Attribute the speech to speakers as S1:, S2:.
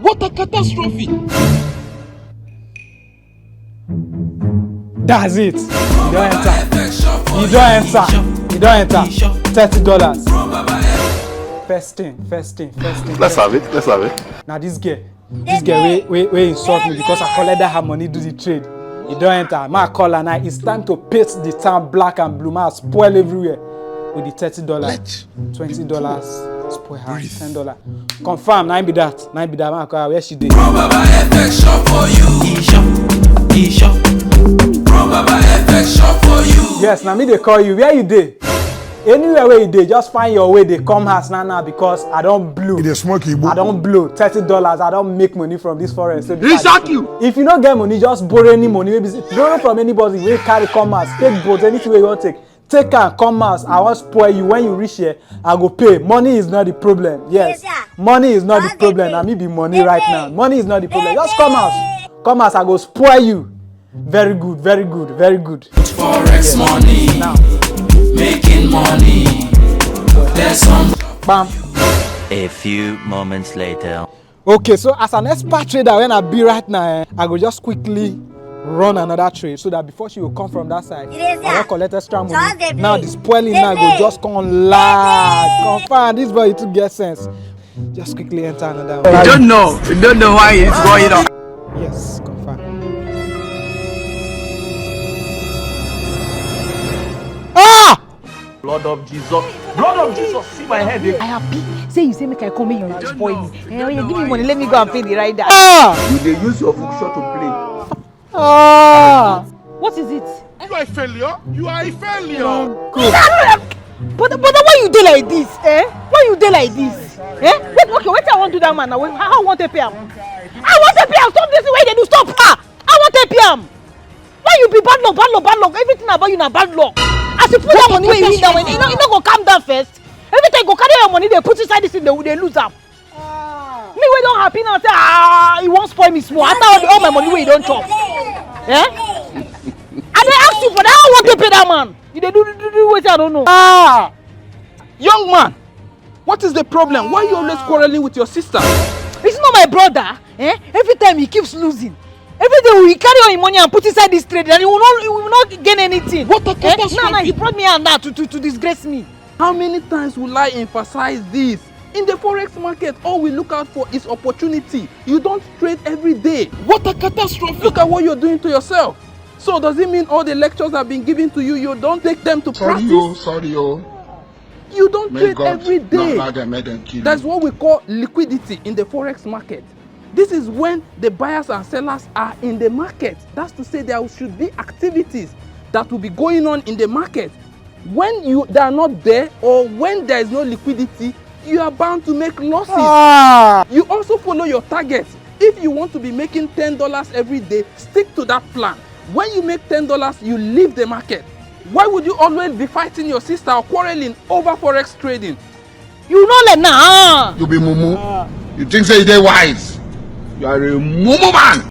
S1: What a catastrophe!
S2: That's it. You don't enter. You don't enter. You don't enter. $30. First thing.
S3: Let's have it.
S2: Now this girl we insult me because I collected her money do the trade. You don't enter. My call and it's time to paint the town black and blue. My spoil everywhere with the $30, $20, spoil her, $10. Confirm, 9 be that. My call where she did.
S1: ProbabaFX shop for you. E-shop. ProbabaFX shop for you.
S2: Yes, now me they call you. Where you did? Anywhere where you did, just find your way. They come house now because I don't blow. I don't blow $30. I don't make money from this forex. So if you don't get money, just borrow any money. Maybe borrow from anybody. We carry commerce. Take both anything you want to take. Take and commerce. I won't spoil you. When you reach here, I go pay. Money is not the problem. Yes, money is not the problem. I mean, be money right now. Money is not the problem. Just commerce. I go spoil you. Very good.
S1: Forex money.
S2: Now.
S1: Making money. There's some.
S2: Bam.
S4: A few moments later.
S2: Okay, so as an expert trader, when I be right now, I go just quickly run another trade so that before she will come from that side, I will collect extra money. Now the spoiling now go just come lag. Confirm this boy to get sense. Just quickly enter another one.
S5: You don't know why it's going on.
S2: Yes, confirm.
S3: Blood of Jesus, see my head.
S6: I happy. Say you say make I come here, you spoil me. When you give me money, let me go and pay the rider.
S3: You they use your function to play.
S6: What is it?
S7: You are a failure.
S6: But why you do like this? Why you do like this? Wait, I want to do that man now. How I want to pay him? Stop this way they do. Stop her. I want to pay him. Why you be bad luck? Everything about you na bad luck. As you put that money where you win that one, you not go calm down first. Every time you go carry your money, they put inside this thing, they lose them. Me we don't happy now. Say you won't spoil me small. After all my money where you don't chop. And they ask you for that. I want to pay that man. You they do what I don't know.
S5: Young man, what is the problem? Why are you always quarreling with your sister?
S6: It's not my brother. Every time he keeps losing. Every day we carry all your money and put inside this trade and he will not gain anything.
S1: What a catastrophe!
S6: Now he brought me and that to disgrace me.
S5: How many times will I emphasize this? In the forex market, all we look out for is opportunity. You don't trade every day.
S1: What a catastrophe!
S5: Look at what you're doing to yourself. So does it mean all the lectures have been given to you, you don't take them to practice?
S7: Sorry.
S5: You don't
S7: May
S5: trade
S7: God
S5: every day.
S7: not let them kill
S5: That's
S7: you.
S5: what we call liquidity in the forex market. This is when the buyers and sellers are in the market. That's to say there should be activities that will be going on in the market. When they are not there or when there is no liquidity, you are bound to make losses. You also follow your targets. If you want to be making $10 every day, stick to that plan. When you make $10, you leave the market. Why would you always be fighting your sister or quarreling over forex trading?
S6: You know that now.
S7: You be mumu. You think say they wise. You are a mumu man.